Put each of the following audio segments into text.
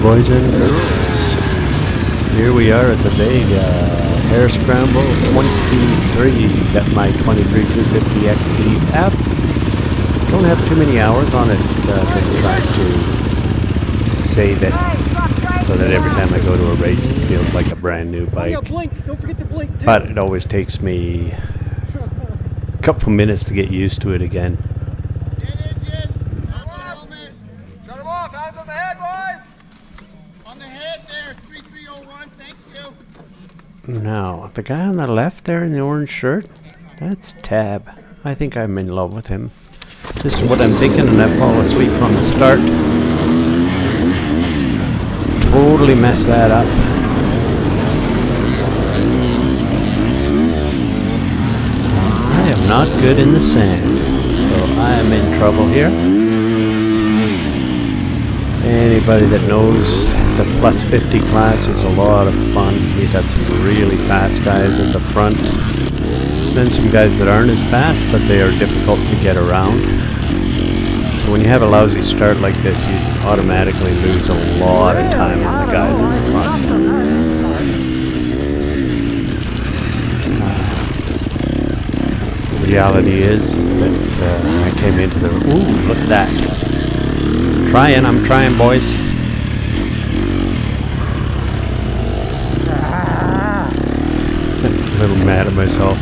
boys and girls. Here we are at the Vega Hair Scramble 23. Got my 23 250 XCF. Don't have too many hours on it. Been trying to save it so that every time I go to a race it feels like a brand new bike. Don't forget to blink too. But it always takes me a couple minutes to get used to it again. Now, the guy on the left there in the orange shirt, that's Tab. I think I'm in love with him. This is what I'm thinking, and I fall asleep on the start. Totally messed that up. I am not good in the sand, so I am in trouble here. Anybody that knows the plus 50 class is a lot of fun. You got some really fast guys at the front, then some guys that aren't as fast, but they are difficult to get around. So when you have a lousy start like this, you automatically lose a lot of time on the guys at the front. The reality is that I came into the... Ooh, look at that. I'm trying, boys. A little mad at myself.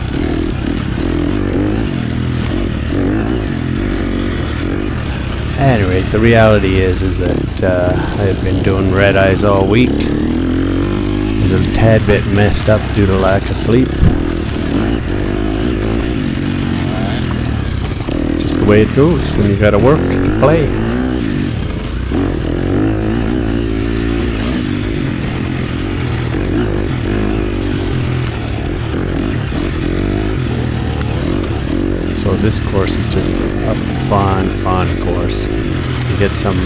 At any rate, the reality is that I've been doing red eyes all week. I was a tad bit messed up due to lack of sleep. Just the way it goes when you gotta work to play. So this course is just a fun course. You get some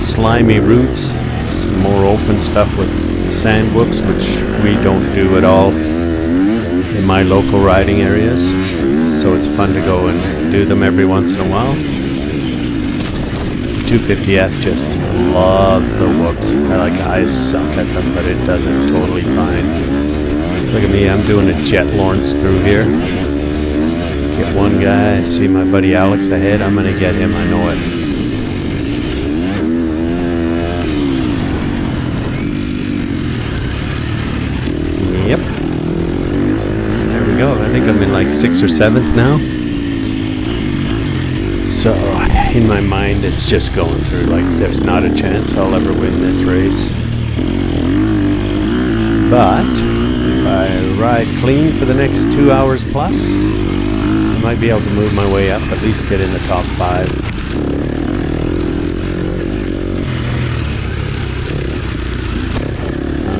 slimy routes, some more open stuff with sand whoops, which we don't do at all in my local riding areas. So it's fun to go and do them every once in a while. The 250F just loves the whoops. I suck at them, but it does it totally fine. Look at me, I'm doing a jet Lawrence through here. Get one guy, see my buddy Alex ahead, I'm gonna get him, I know it. Yep. There we go, I think I'm in like 6th or 7th now. So, in my mind it's just going through, like there's not a chance I'll ever win this race. But, if I ride clean for the next 2 hours plus, I might be able to move my way up, at least get in the top 5.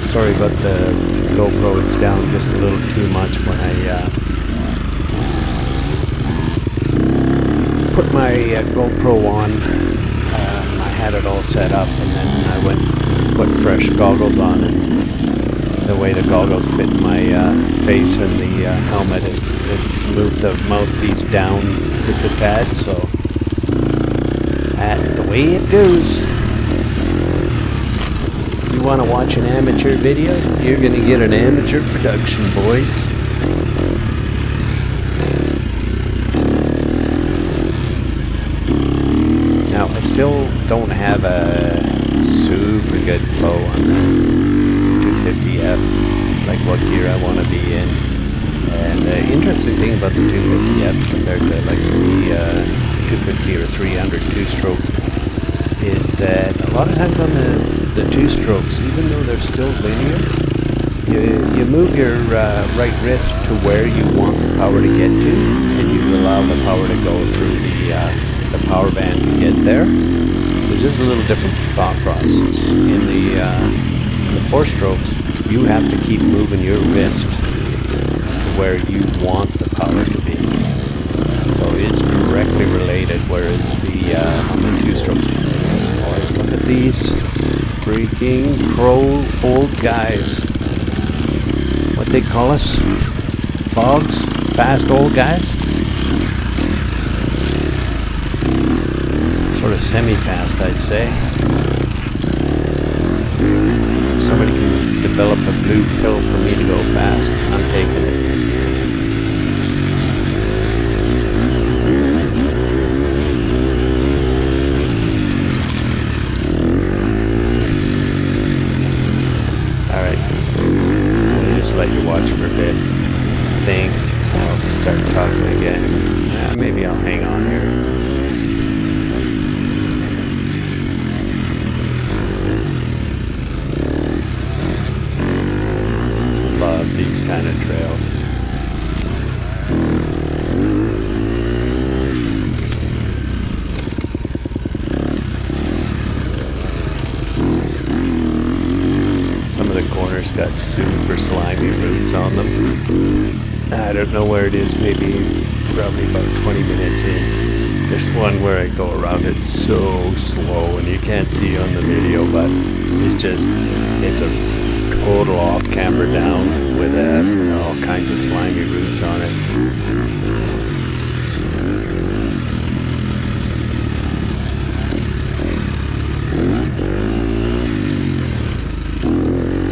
Sorry about the GoPro, it's down just a little too much when I put my GoPro on. I had it all set up, and then I went and put fresh goggles on, and the way the goggles fit my face and the helmet, it moved the mouthpiece down just a tad, so that's the way it goes. You want to watch an amateur video? You're going to get an amateur production, boys. Now, I still don't have a super good flow on the 250F, like what gear I want to be in. And the interesting thing about the 250F compared to like the 250 or 300 two-stroke is that a lot of times on the two-strokes, even though they're still linear, you move your right wrist to where you want the power to get to, and you allow the power to go through the power band to get there. There's just a little different thought process. In the four-strokes, you have to keep moving your wrist where you want the power to be. So it's directly related, whereas on the two-stroke boys, look at these freaking pro old guys. What they call us? Fogs? Fast old guys? Sort of semi-fast, I'd say. develop a blue pill for me to go fast, I'm taking it. Alright, I'm going to just let you watch for a bit. Think, I'll start talking again. Maybe I'll hang on here. Love these kind of trails. Some of the corners got super slimy roots on them. I don't know where it is, maybe probably about 20 minutes in. There's one where I go around it so slow and you can't see on the video, but it's a total off camber down with all kinds of slimy roots on it.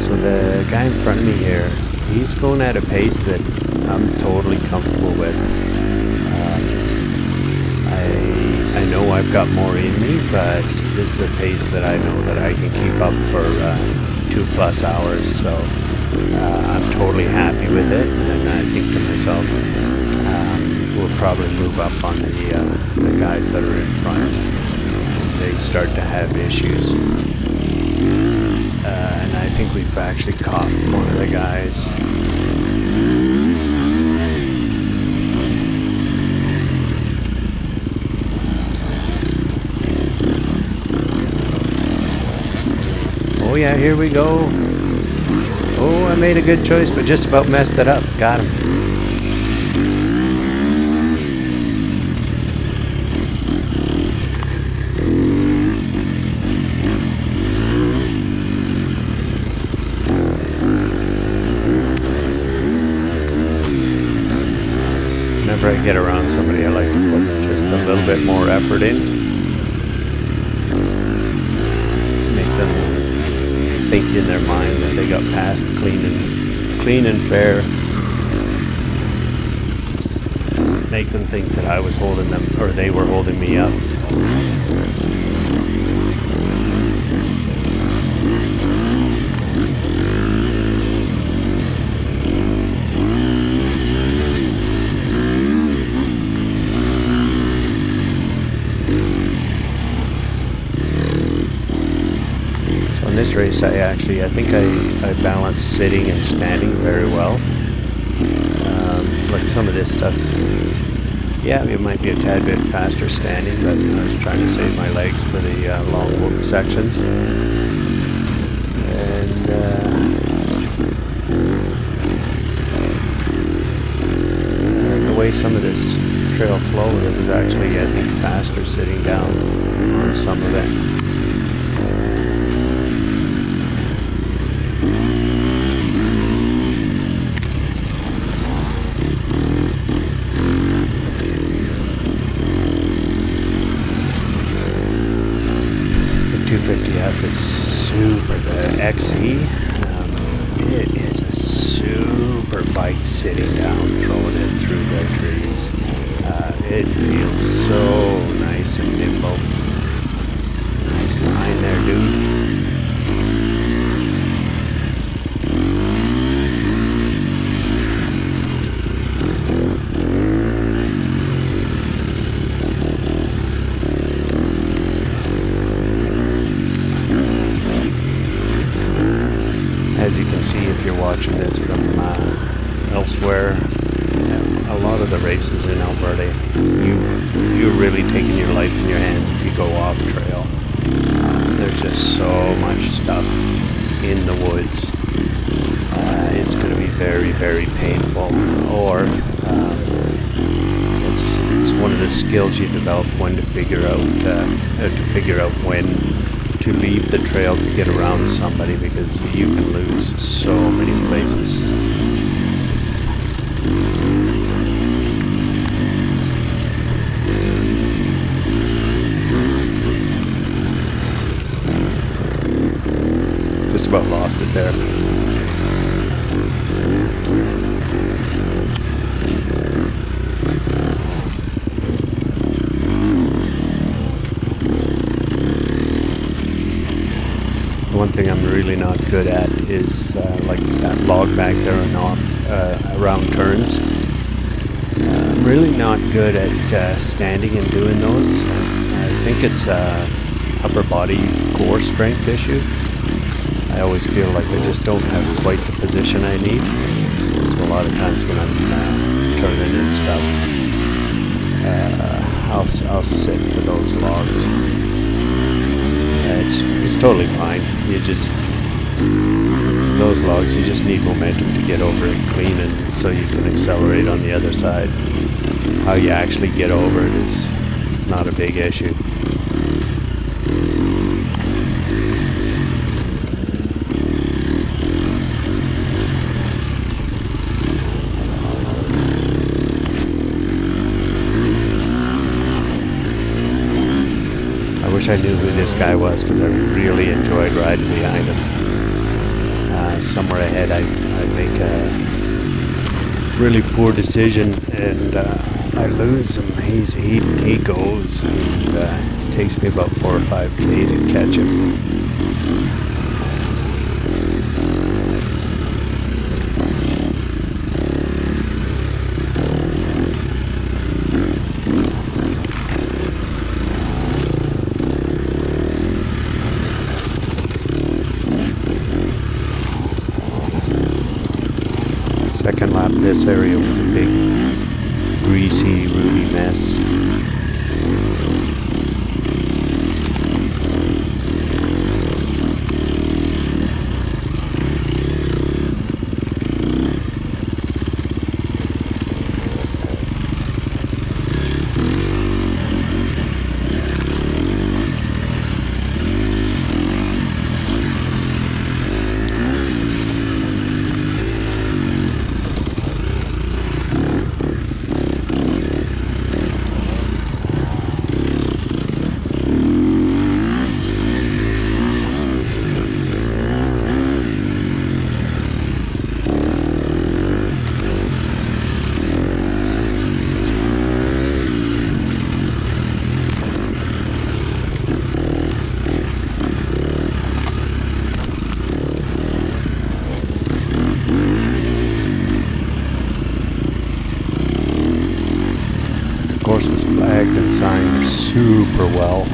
So the guy in front of me here, he's going at a pace that I'm totally comfortable with. I know I've got more in me, but this is a pace that I know that I can keep up for 2+ hours, so I'm totally happy with it, and I think to myself, we'll probably move up on the guys that are in front as they start to have issues. And I think we've actually caught one of the guys. Oh yeah, here we go. Oh, I made a good choice, but just about messed it up. Got him. Whenever I get around somebody, I like to put just a little bit more effort in. Think in their mind that they got past clean and fair. Make them think that I was holding them, or they were holding me up. In this race, I think I balanced sitting and standing very well. Like some of this stuff, yeah, it might be a tad bit faster standing, but I was trying to save my legs for the long whoop sections. And the way some of this trail flowed, it was actually, I think, faster sitting down on some of it. The 250F is super. The XE, it is a super bike sitting down, throwing it through the trees. It feels so nice and nimble. Nice line there, dude. As you can see, if you're watching this from elsewhere, a lot of the races in Alberta, you're really taking your life in your hands if you go off trail. There's just so much stuff in the woods. It's going to be very, very painful, or it's one of the skills you develop when to figure out when to leave the trail to get around somebody, because you can lose so many places. Just just about lost it there. The one thing I'm really not good at is like that log back there and off around turns. I'm really not good at standing and doing those. I think it's a upper body core strength issue. I always feel like I just don't have quite the position I need. So a lot of times when I'm turning and stuff, I'll sit for those logs. It's totally fine. Those logs, you just need momentum to get over it clean, and so you can accelerate on the other side. How you actually get over it is not a big issue. I wish I knew who this guy was, because I really enjoyed riding behind him. Somewhere ahead I make a really poor decision and I lose him. He goes, and it takes me about 4 or 5K to catch him. Second lap, this area was a big, greasy, rooty mess. The course was flagged and signed super well.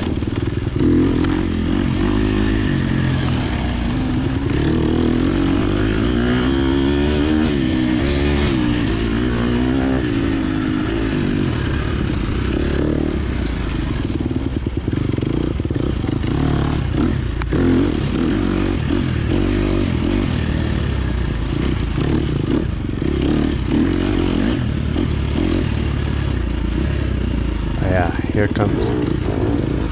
Here it comes.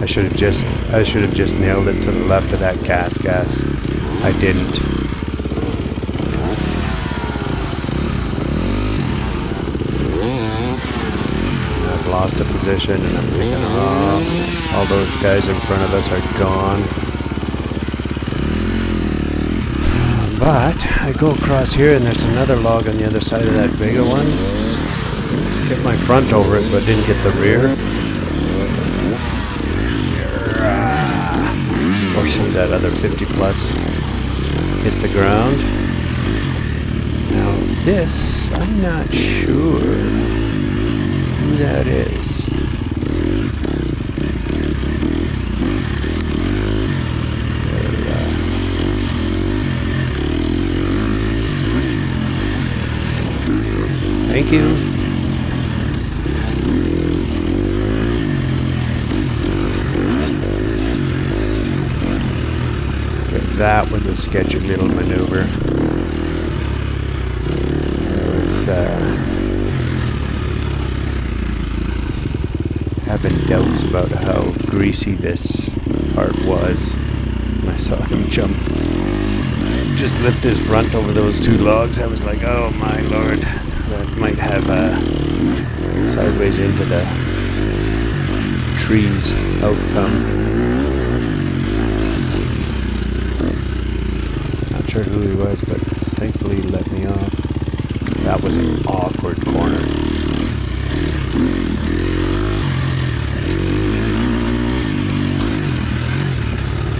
I should have just nailed it to the left of that gas. I didn't. I've lost a position, and I'm thinking, oh, all those guys in front of us are gone. But I go across here, and there's another log on the other side of that Vega one. Get my front over it, but didn't get the rear. Fortunately, that other 50 plus hit the ground. Now this, I'm not sure who that is. Thank you. That was a sketchy little maneuver. I was having doubts about how greasy this part was. When I saw him just lift his front over those two logs, I was like, oh my lord, that might have sideways into the trees outcome. sure who he was, but thankfully he let me off. That was an awkward corner.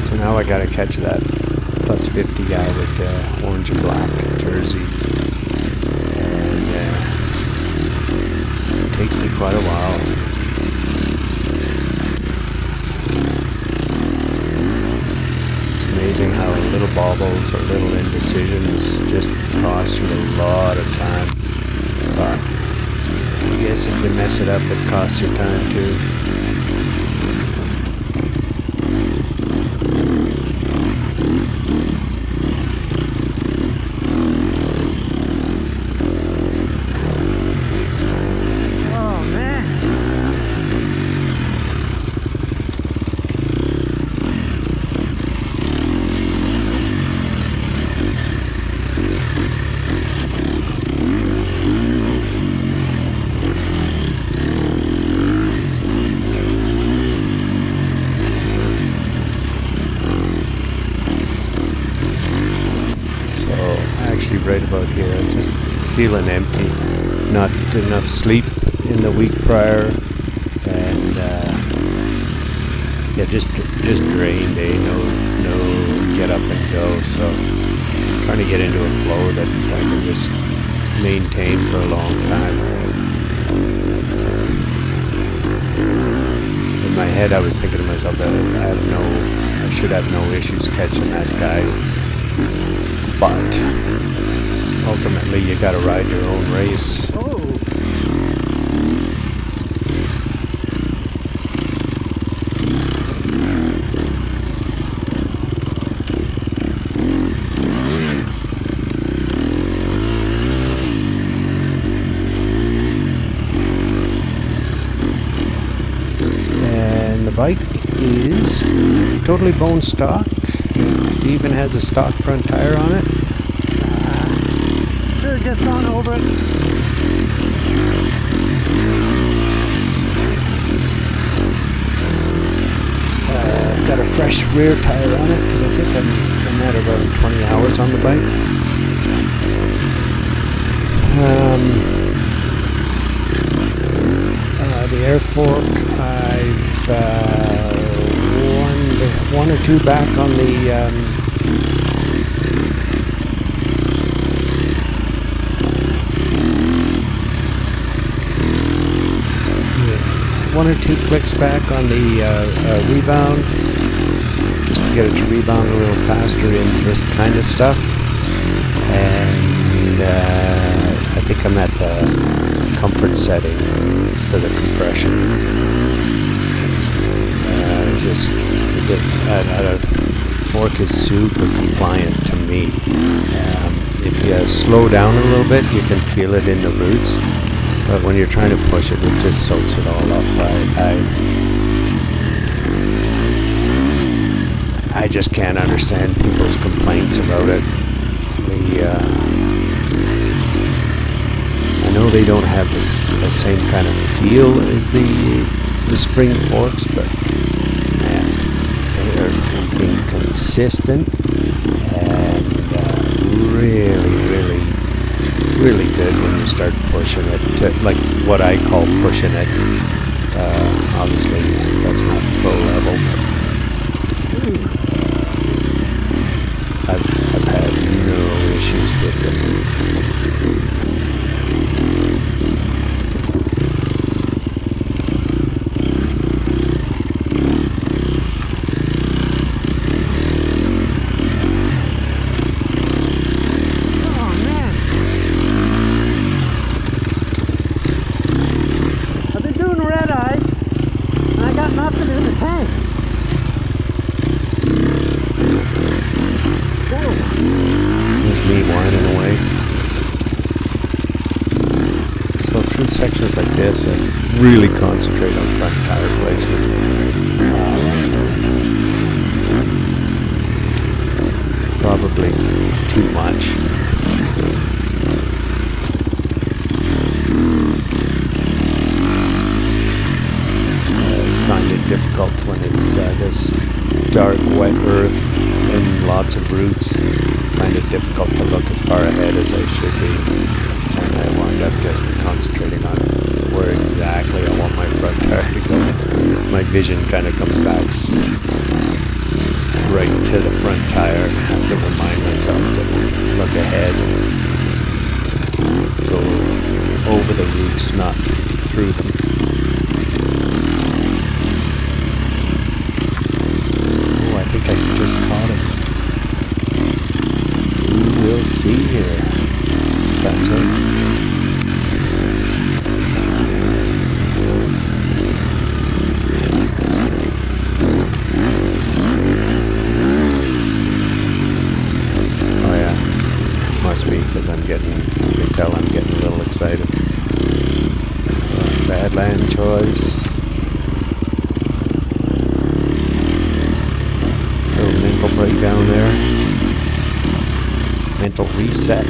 So now I gotta catch that plus 50 guy with the orange and black jersey. And it takes me quite a while. It's amazing how little bobbles or little indecisions just cost you a lot of time. But I guess if you mess it up, it costs you time too. Right about here, I was just feeling empty, not enough sleep in the week prior, and yeah, just drained, no get up and go. So trying to get into a flow that I can just maintain for a long time. In my head, I was thinking to myself that I should have no issues catching that guy, but ultimately, you gotta ride your own race. Oh. And the bike is totally bone stock. It even has a stock front tire on it. Just gone over it. I've got a fresh rear tire on it because I think I'm at around 20 hours on the bike. The air fork, I've one or two back on the one or two clicks back on the rebound, just to get it to rebound a little faster in this kind of stuff. And I think I'm at the comfort setting for the compression. The fork is super compliant to me. If you slow down a little bit, you can feel it in the roots. But when you're trying to push it, it just soaks it all up. I just can't understand people's complaints about it. I know they don't have the same kind of feel as the spring forks, but man, they are freaking consistent and really good when you start pushing it to, like what I call pushing it. Obviously that's not pro level, but I've had no issues with it. Sections like this, I really concentrate on front tire placement. Probably too much. I find it difficult when it's this dark, wet earth and lots of roots. Find it difficult to look as far ahead as I should be, and I wind up just concentrating on where exactly I want my front tire to go. My vision kind of comes back right to the front tire. I have to remind myself to look ahead and go over the roots, not through them. Oh, I think I just caught him. We will see here. That's it. Must be because you can tell I'm getting a little excited. Bad land choice. Little mental breakdown there. Mental reset.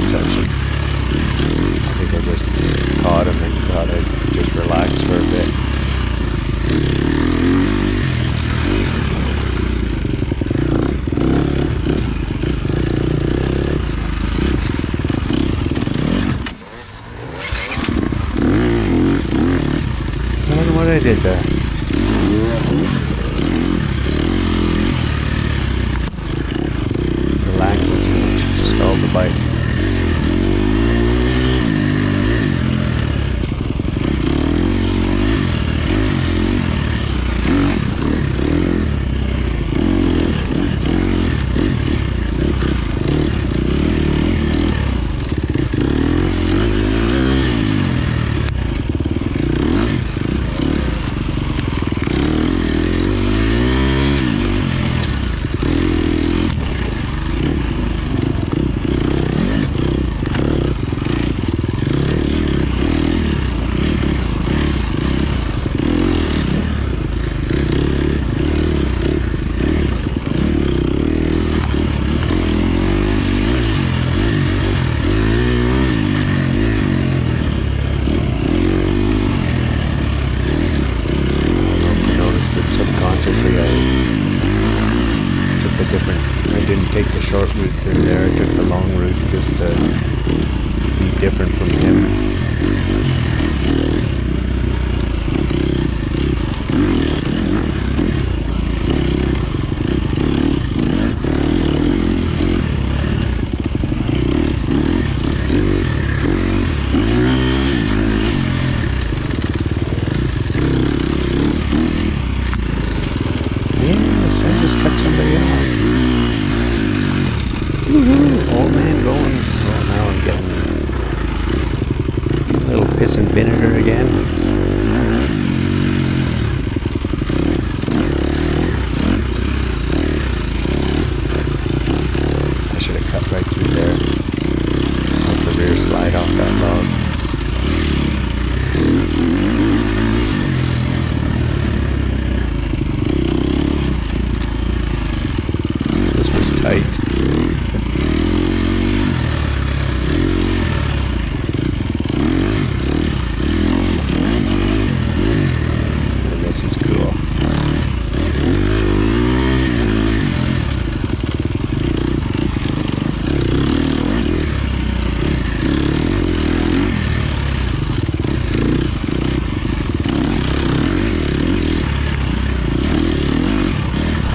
Section. I think I just caught him and thought I'd just relax for a bit. I don't know what I did there. Relaxing too much. Stalled the bike. Subconsciously I didn't take the short route through there, I took the long route just to be different from him. Yes, I just cut somebody off. Woohoo! Old man going. Well, now I'm getting a little piss and vinegar again. I should have cut right through there. Let the rear slide off that log. This was tight. And this is cool.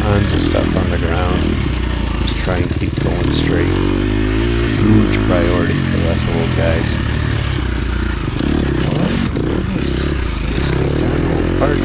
Tons of stuff on the ground. Just try and keep going straight. Huge priority for us old guys. Oh, nice. Nicely done, old fart.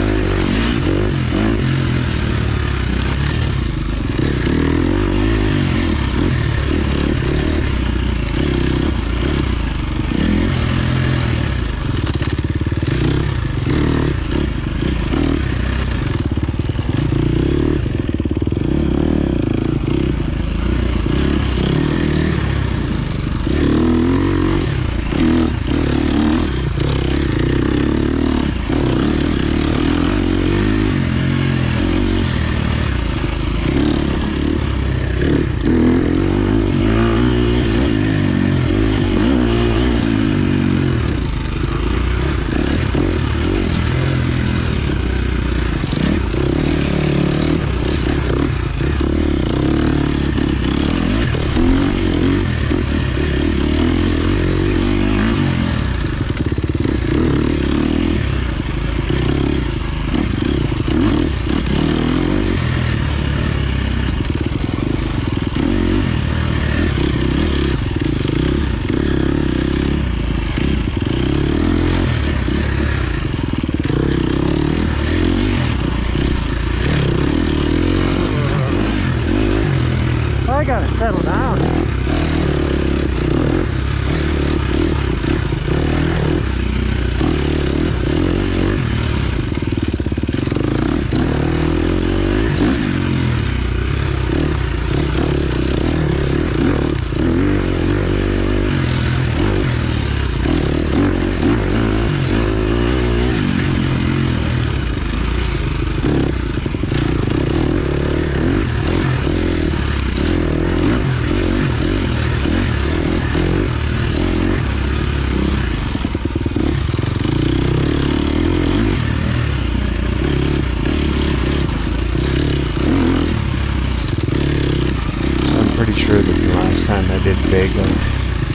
Vega,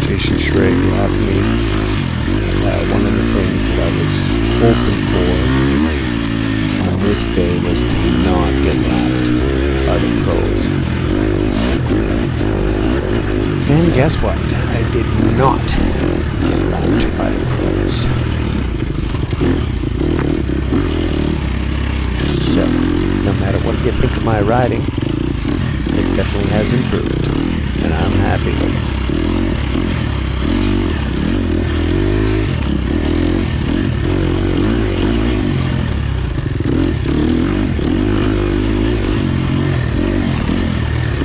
Jason Schrag lapped me. One of the things that I was hoping for on this day was to not get lapped by the pros. And guess what? I did not get lapped by the pros. So, no matter what you think of my riding, it definitely has improved, and I'm happy with it.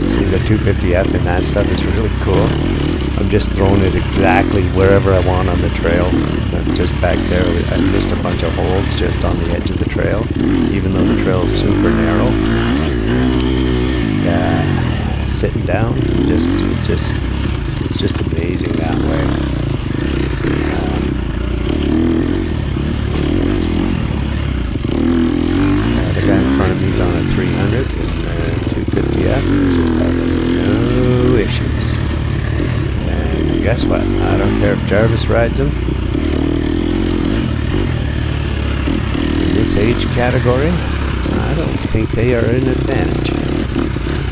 See, the 250F and that stuff is really cool. I'm just throwing it exactly wherever I want on the trail. Just back there, I missed a bunch of holes just on the edge of the trail, even though the trail is super narrow. Yeah, sitting down, it's just amazing that way. The guy in front of me is on a 300 and the 250F is just having no issues. And guess what? I don't care if Jarvis rides him. In this age category, I don't think they are an advantage.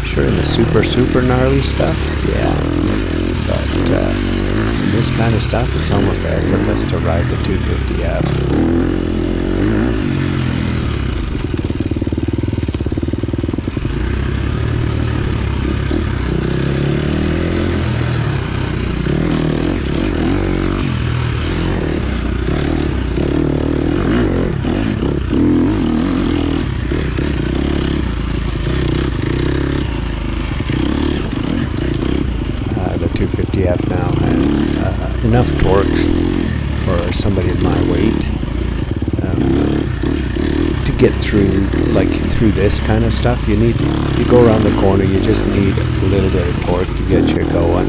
Sure, in the super gnarly stuff, yeah. But in this kind of stuff, it's almost effortless to ride the 250F. The 250F now has enough torque for somebody of my weight to get through, like through this kind of stuff. You go around the corner, you just need a little bit of torque to get you going.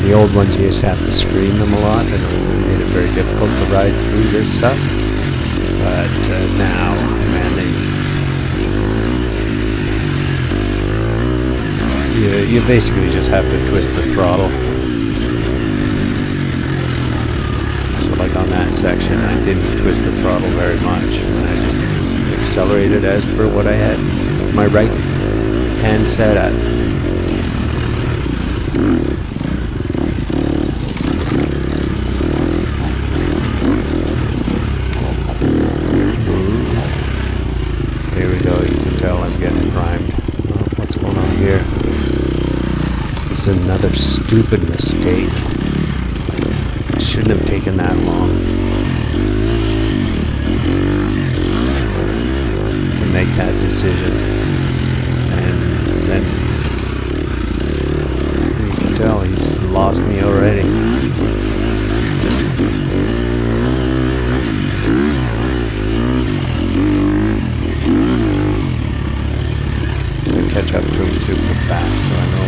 The old ones, you just have to screen them a lot, and it made it very difficult to ride through this stuff. But now, man, you basically just have to twist the throttle. So like on that section, I didn't twist the throttle very much, and I just accelerated as per what I had my right hand set at. Here we go, you can tell I'm getting primed. Oh, what's going on here? This is another stupid mistake. I shouldn't have taken that long to make that decision. And then you can tell he's lost me already. I catch up to him super fast, so I know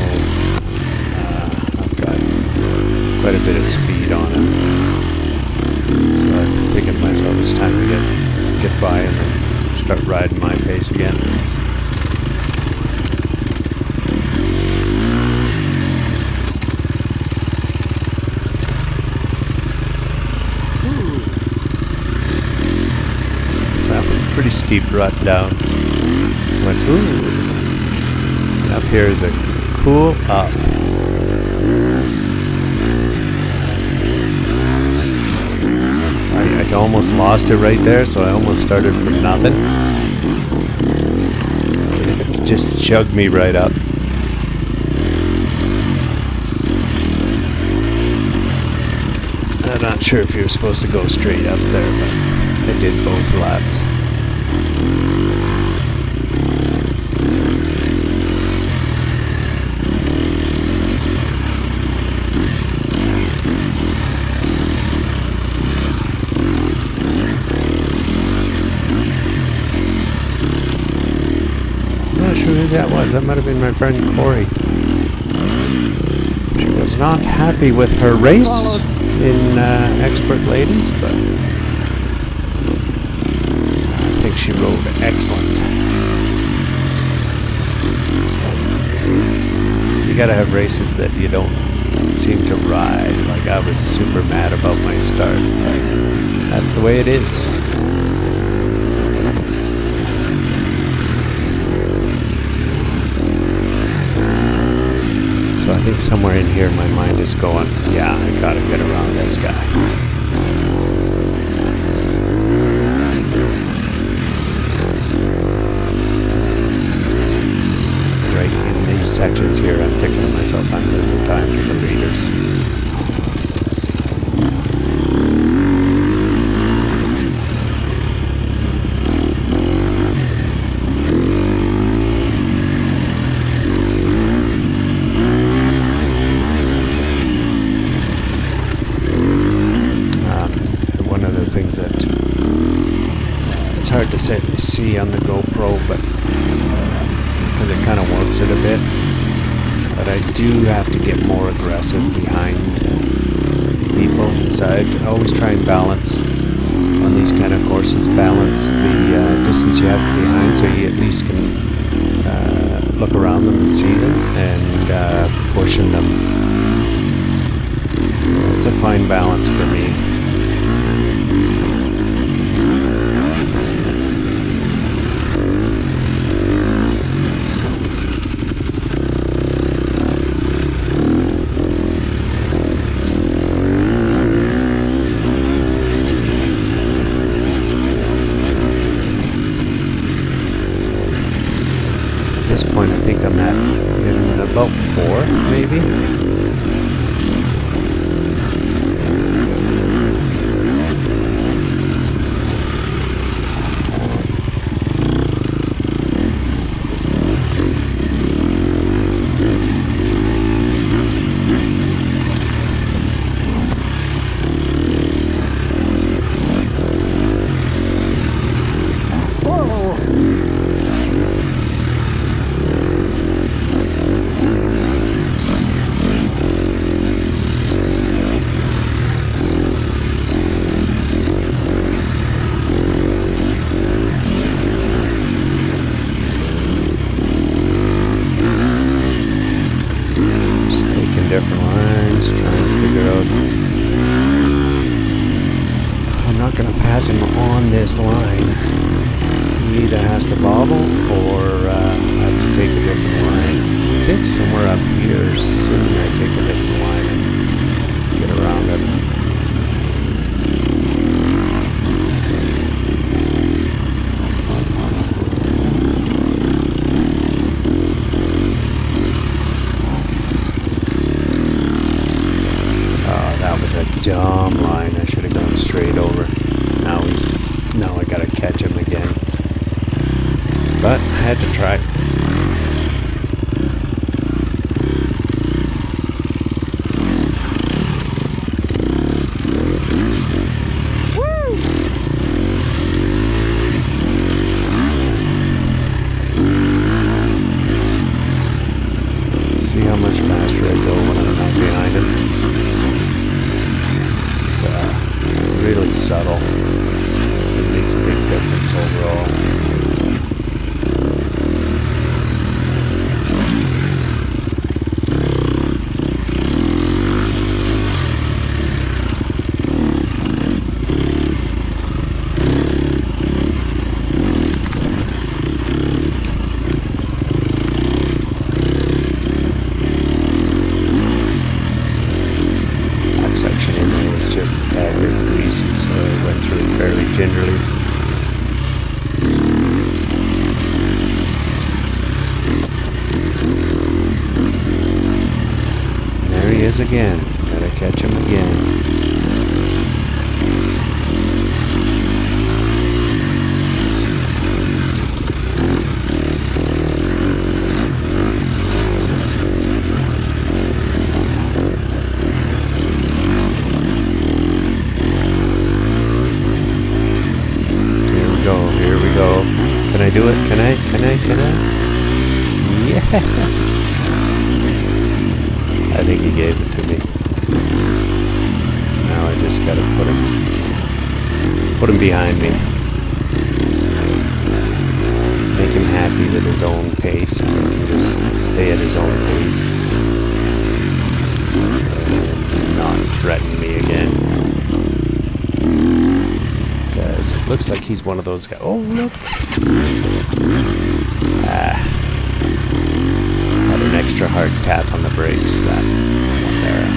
I've got quite a bit of speed on him. So I'm thinking to myself, it's time to get by him and start riding my pace again. That was a pretty steep rut down. Went ooh. And up here is a cool up. I almost lost it right there, so I almost started from nothing. It just chugged me right up. I'm not sure if you're supposed to go straight up there, but I did both laps. I'm not sure who that was. That might have been my friend Corey. She was not happy with her race in Expert Ladies, but I think she rode excellent. You gotta have races that you don't seem to ride like I was super mad about my start, but that's the way it is. So I think somewhere in here my mind is going, yeah, I gotta get around this guy. Right in these sections here, I'm thinking to myself, I'm losing time to the leaders. One of the things that it's hard to see on the GoPro, but because it kind of warps it a bit. But I do have to get more aggressive behind people. So I always try and balance on these kind of courses, balance the distance you have behind, so you at least can look around them and see them, and pushing them. It's a fine balance for me. At this point, I think I'm in about 4th, maybe. Different lines, trying to figure out. I'm not going to pass him on this line. He either has to bobble or I have to take a different line. I think somewhere up here soon I take a different line and get around it. A dumb line. I should have gone straight over. Now I gotta catch him again. But I had to try. Woo! See how much faster I go when I'm not behind him. Really subtle. It makes a big difference overall. That section in there was just a tad bit greasy, so I went through it fairly gingerly. And there he is again. Gotta catch him again. Here we go. Can I do it? Can I? Yes! I think he gave it to me. Now I just gotta put him behind me. Make him happy with his own pace, and he can just stay at his own pace. and not threaten me again. Because it looks like he's one of those guys. Oh, look! Had an extra hard tap on the brakes, that one there.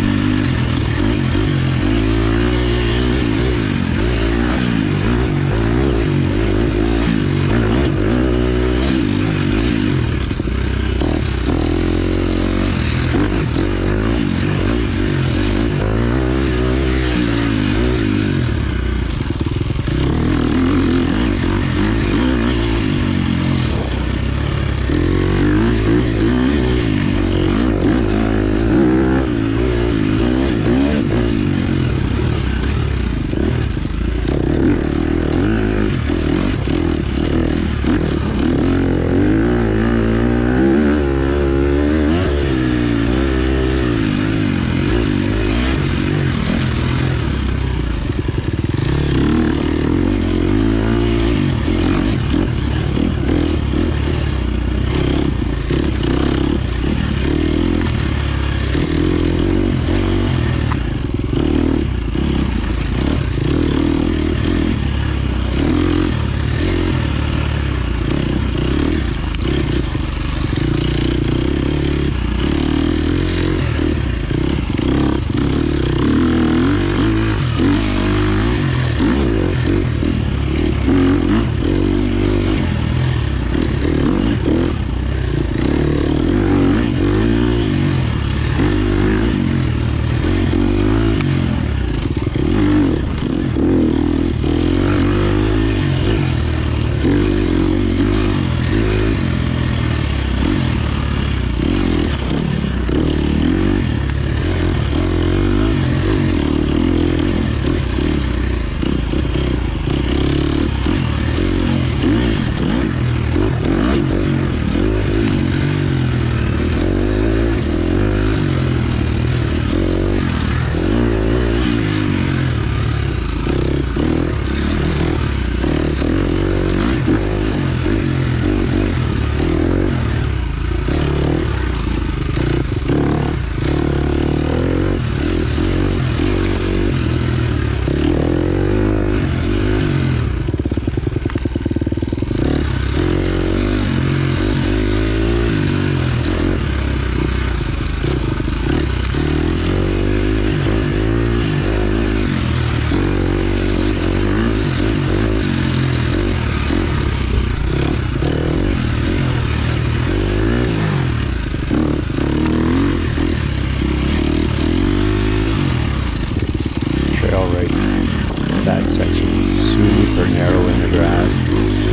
That section was super narrow in the grass.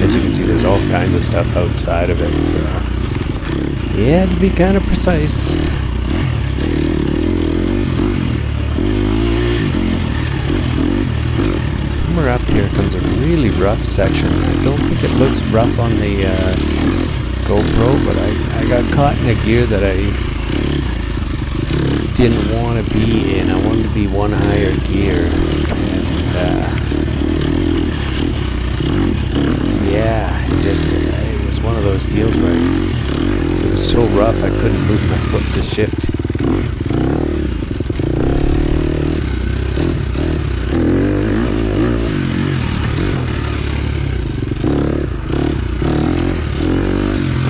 As you can see, there's all kinds of stuff outside of it, so you had to be kind of precise. Somewhere up here comes a really rough section. I don't think it looks rough on the GoPro, but I got caught in a gear that I didn't want to be in. I wanted to be one higher gear. Yeah, it was one of those deals where it was so rough I couldn't move my foot to shift.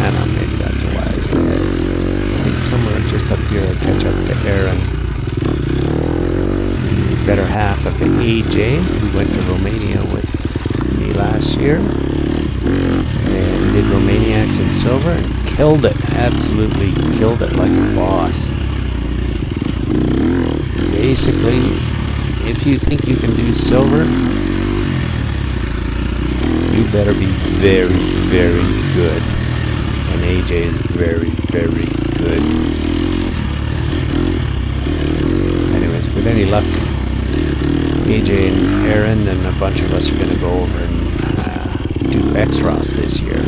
I know, maybe that's a wise head. I think somewhere just up here I catch up to Aaron, the better half of AJ, who went to Romania with me last year and did Romaniacs in silver and killed it, absolutely killed it like a boss. Basically, if you think you can do silver, you better be very, very good. And AJ is very, very good. Anyways, with any luck, AJ and Aaron and a bunch of us are going to go over and do X-Ross this year.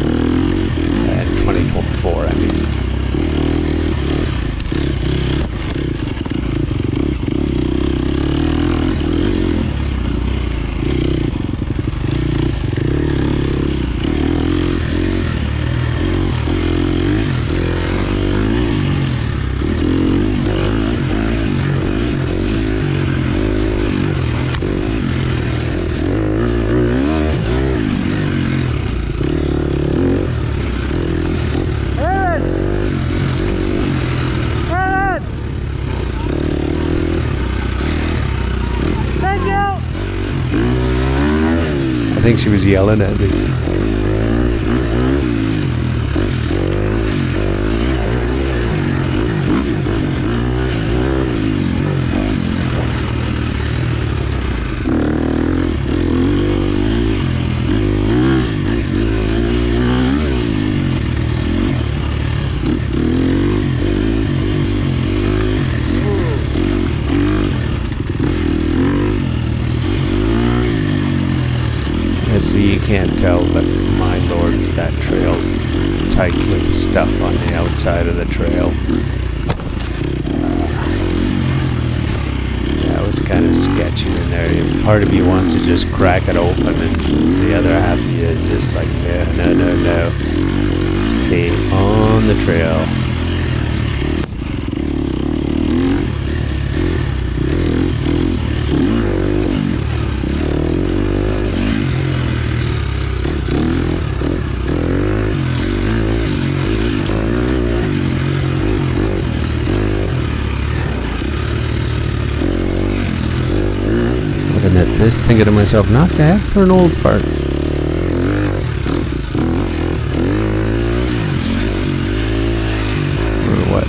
2024, I mean. I think she was yelling at me. See, you can't tell, but my lord, is that trail tight with stuff on the outside of the trail. That was kind of sketchy in there. Part of you wants to just crack it open, and the other half of you is just like, no. Stay on the trail. At this, thinking to myself, not bad for an old fart. We're what,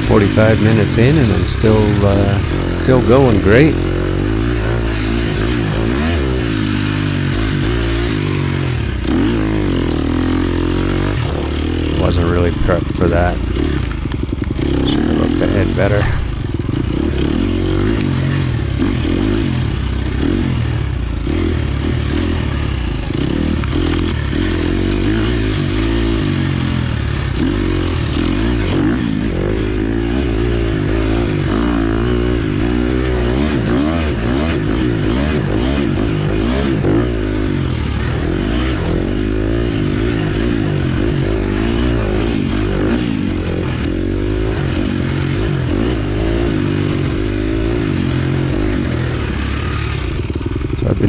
45 minutes in, and I'm still going great. Wasn't really prepped for that. Should have looked ahead better.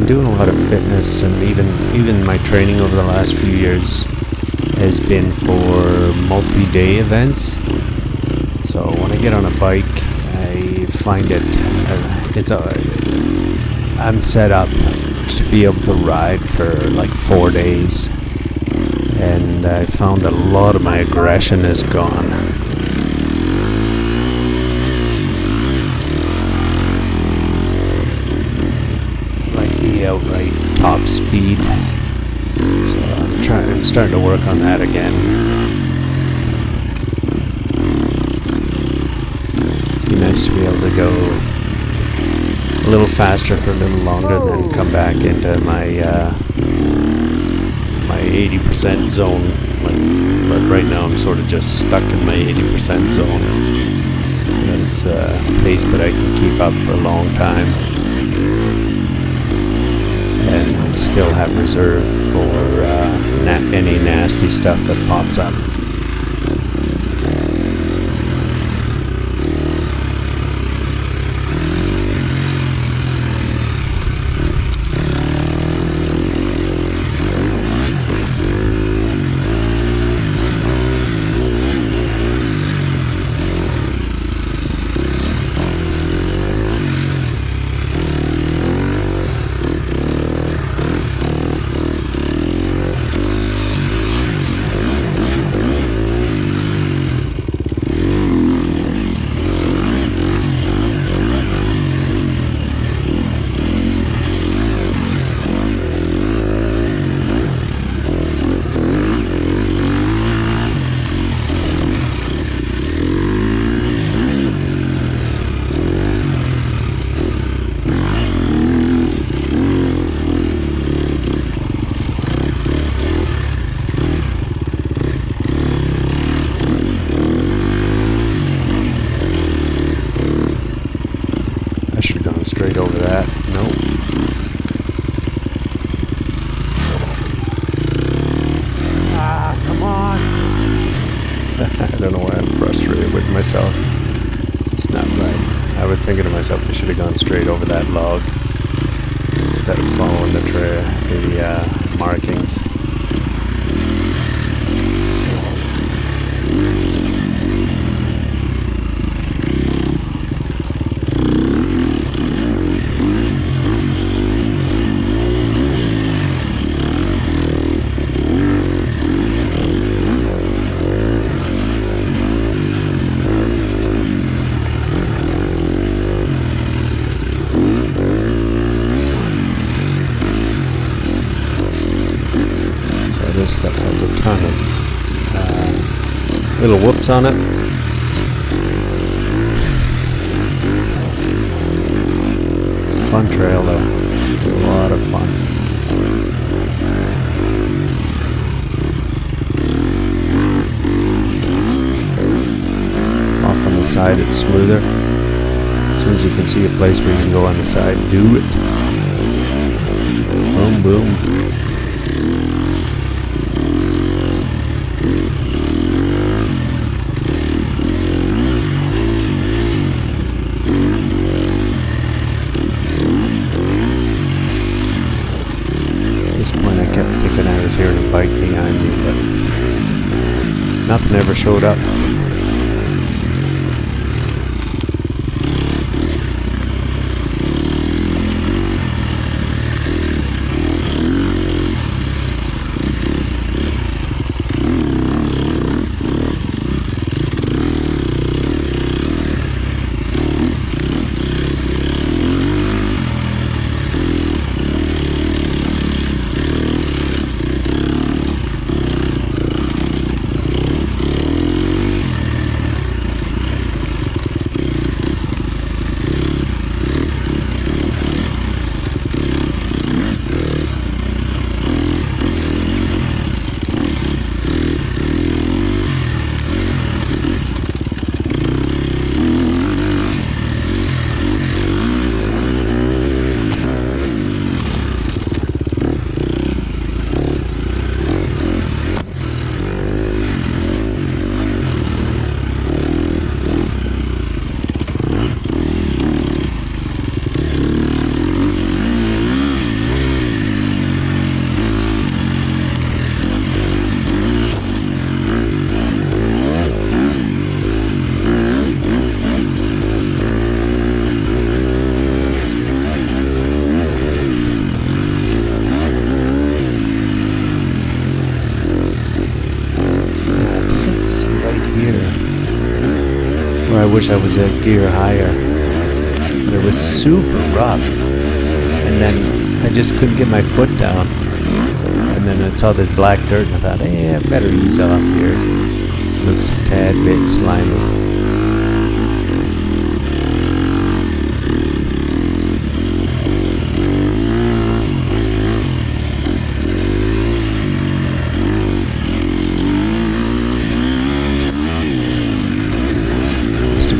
Doing a lot of fitness, and even my training over the last few years has been for multi-day events. So when I get on a bike, I find I'm set up to be able to ride for like 4 days, and I found a lot of my aggression is gone. Outright top speed, so I'm starting to work on that again. Be nice to be able to go a little faster for a little longer, then come back into my 80% zone. But right now I'm sort of just stuck in my 80% zone. It's a pace that I can keep up for a long time, and still have reserve for any nasty stuff that pops up. Straight over that. Nope. Come on. I don't know why I'm frustrated with myself. It's not right. I was thinking to myself, I should have gone straight over that log instead of following the markings. ton of little whoops on it. It's a fun trail though. A lot of fun. Off on the side it's smoother. As soon as you can see a place where you can go on the side, do it. Boom, boom. At this point I kept thinking I was hearing a bike behind me, but nothing ever showed up. I wish I was a gear higher, but it was super rough, and then I just couldn't get my foot down, and then I saw this black dirt and I thought, hey, I better ease off here. Looks a tad bit slimy.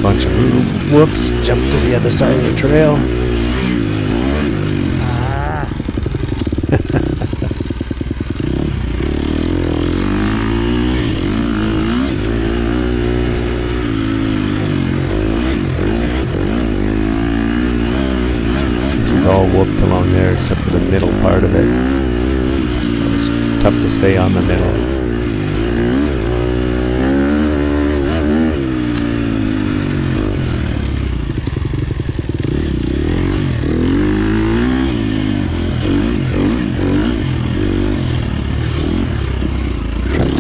Bunch of whoops, jumped to the other side of the trail. This was all whooped along there except for the middle part of it. It was tough to stay on the middle.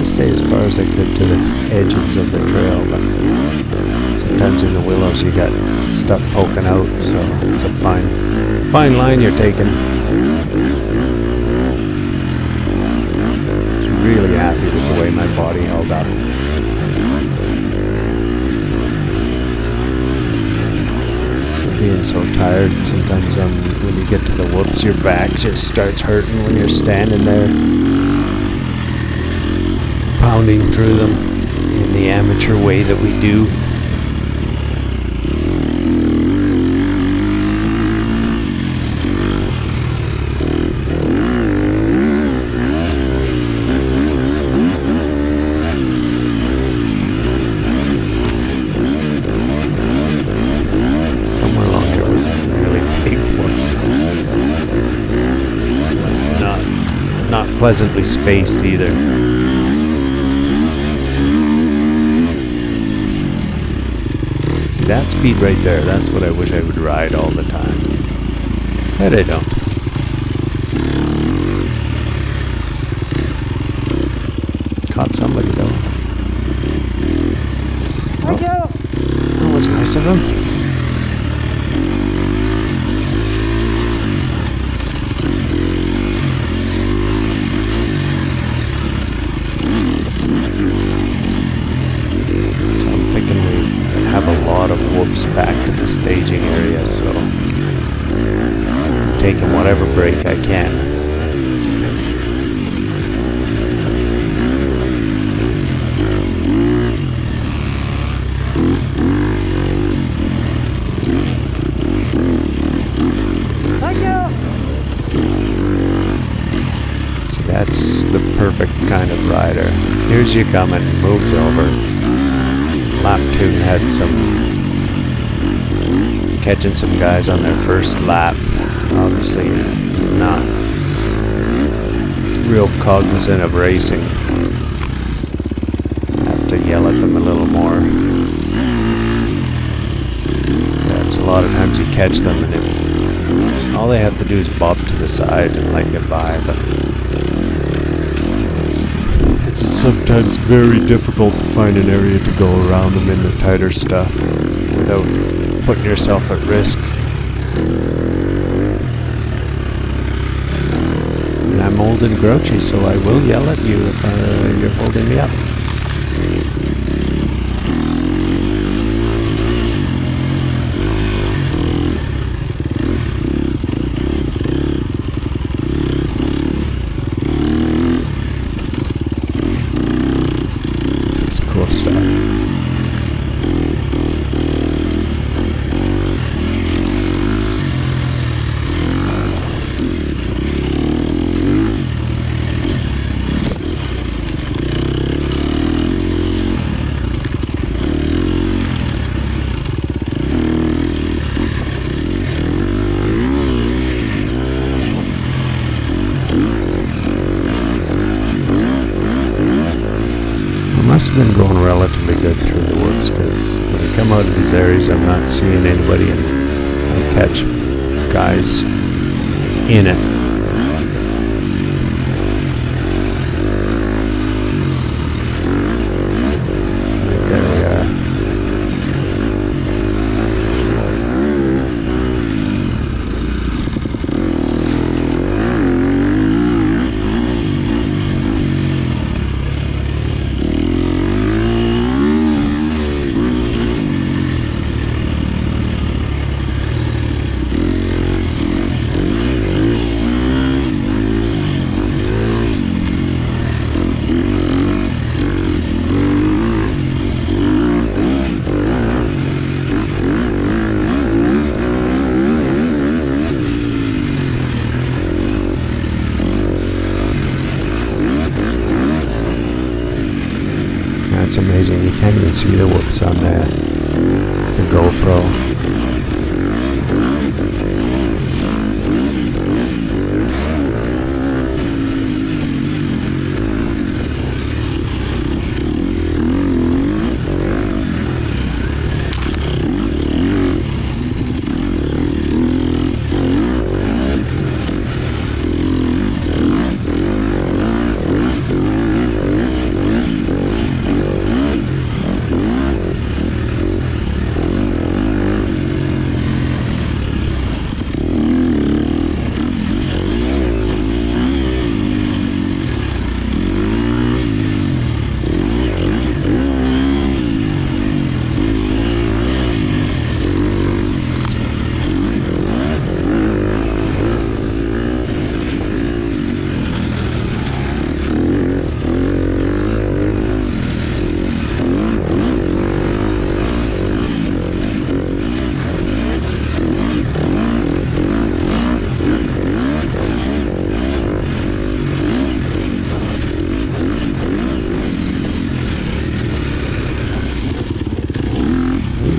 Stay as far as I could to the edges of the trail, but sometimes in the willows you got stuff poking out, so it's a fine line you're taking. I was really happy with the way my body held up. Being so tired, sometimes when you get to the whoops, your back just starts hurting when you're standing there pounding through them in the amateur way that we do. Somewhere along here was some really big whoops. Not pleasantly spaced either. That speed right there, that's what I wish I would ride all the time. But I don't. Caught somebody though. Oh, that was nice of him. back to the staging area, so I'm taking whatever break I can. That's the perfect kind of rider. Here's you coming, moves over. Lap 2 had catching some guys on their first lap. Obviously not real cognizant of racing. Have to yell at them a little more. Because a lot of times you catch them and if all they have to do is bob to the side and let get by, but it's sometimes very difficult to find an area to go around them in the tighter stuff without putting yourself at risk. And I'm old and grouchy, so I will yell at you if you're holding me up. Cool stuff. Must have been going relatively good through the woods, because when I come out of these areas I'm not seeing anybody and I catch guys in it. Right there we are. That's amazing. You can't even see the whoops on the GoPro.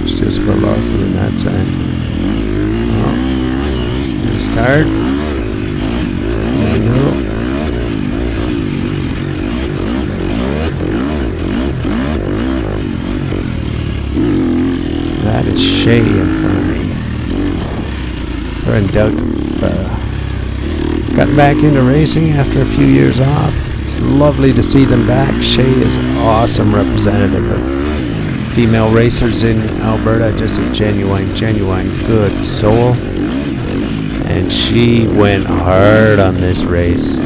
Just about lost it in that side. Oh, he's tired. There we go. That is Shay in front of me. Her and Doug have gotten back into racing after a few years off. It's lovely to see them back. Shay is an awesome representative of female racers in Alberta, just a genuine good soul, and she went hard on this race.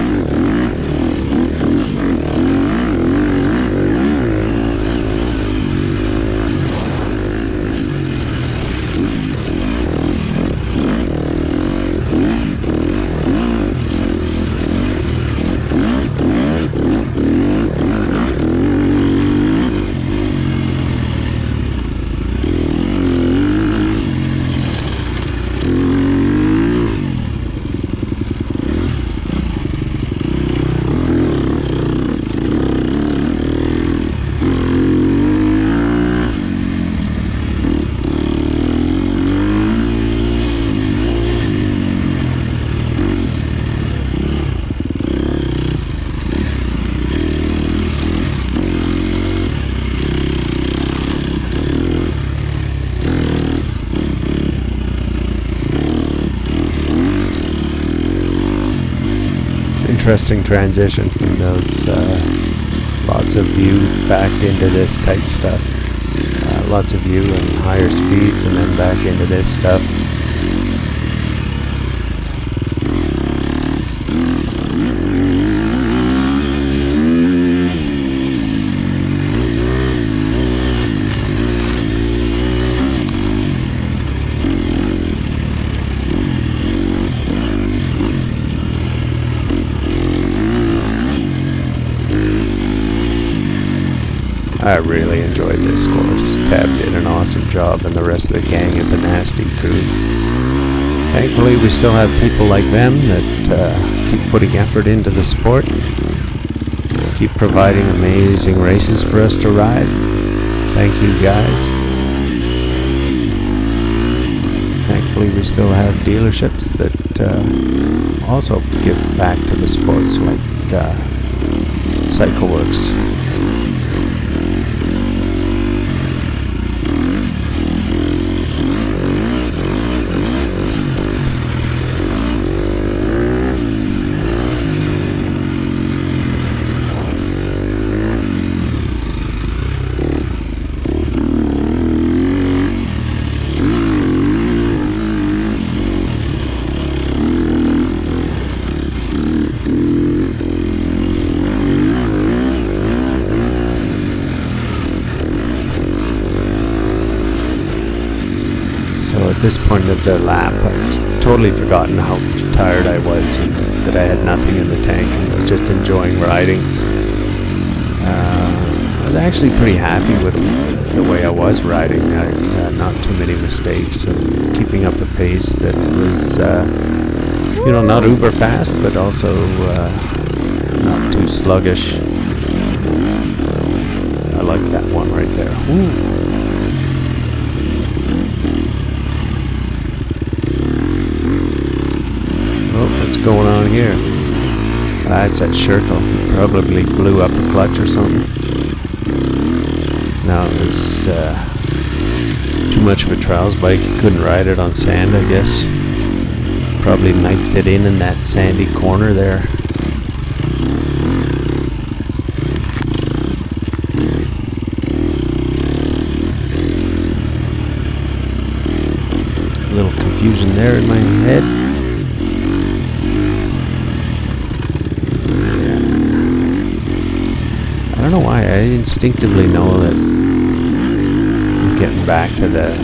interesting transition from those lots of view back into this tight stuff. Lots of view and higher speeds, and then back into this stuff. I really enjoyed this course. Tab did an awesome job, and the rest of the gang at the Nasty crew. Thankfully, we still have people like them that keep putting effort into the sport, keep providing amazing races for us to ride. Thank you, guys. Thankfully, we still have dealerships that also give back to the sports, like CycleWorks. So at this point of the lap, I'd totally forgotten how tired I was and that I had nothing in the tank and was just enjoying riding. I was actually pretty happy with the way I was riding. Not too many mistakes and keeping up a pace that was, not uber fast, but also not too sluggish. I like that one right there. Ooh. What's going on here? It's that Sherco. He probably blew up a clutch or something. No, it was too much of a trials bike. He couldn't ride it on sand, I guess. Probably knifed it in that sandy corner there. A little confusion there in my head. I don't know why, I instinctively know that I'm getting back to the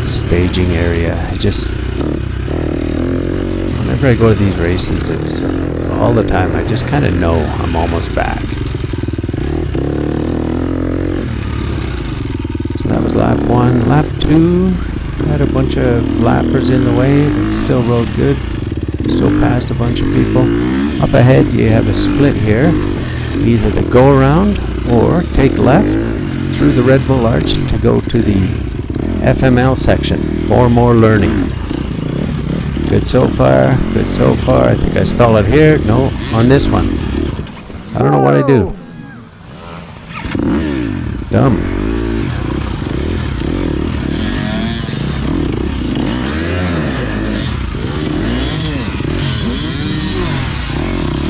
staging area. Whenever I go to these races, it's all the time, I just kind of know I'm almost back. So that was lap 1. Lap 2, had a bunch of lappers in the way, but still rode good. Still passed a bunch of people. Up ahead, you have a split here. Either the go around or take left through the Red Bull Arch to go to the FML section for more learning. Good so far, good so far. I think I stall it here. No, on this one. I don't know what I do. Dumb.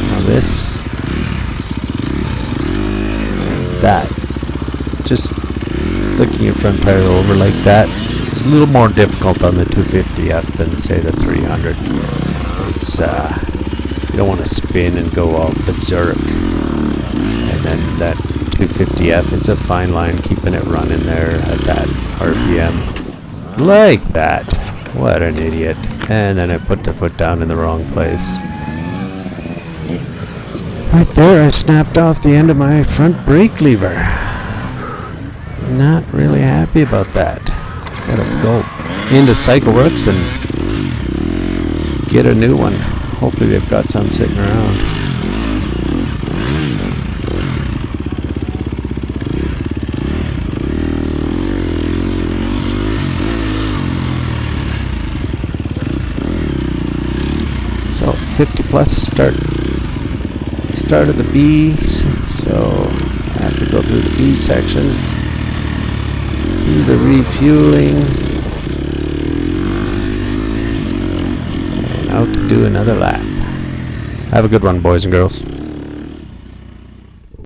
Now this. That. Just flicking your front tire over like that. It's a little more difficult on the 250F than say the 300. It's you don't want to spin and go all berserk. And then that 250F, it's a fine line keeping it running there at that RPM. Like that. What an idiot. And then I put the foot down in the wrong place. Right there, I snapped off the end of my front brake lever. Not really happy about that. Gotta go into CycleWorks and get a new one. Hopefully they've got some sitting around. So 50 plus start of the B, so I have to go through the B section, through the refueling, and out to do another lap. Have a good one, boys and girls.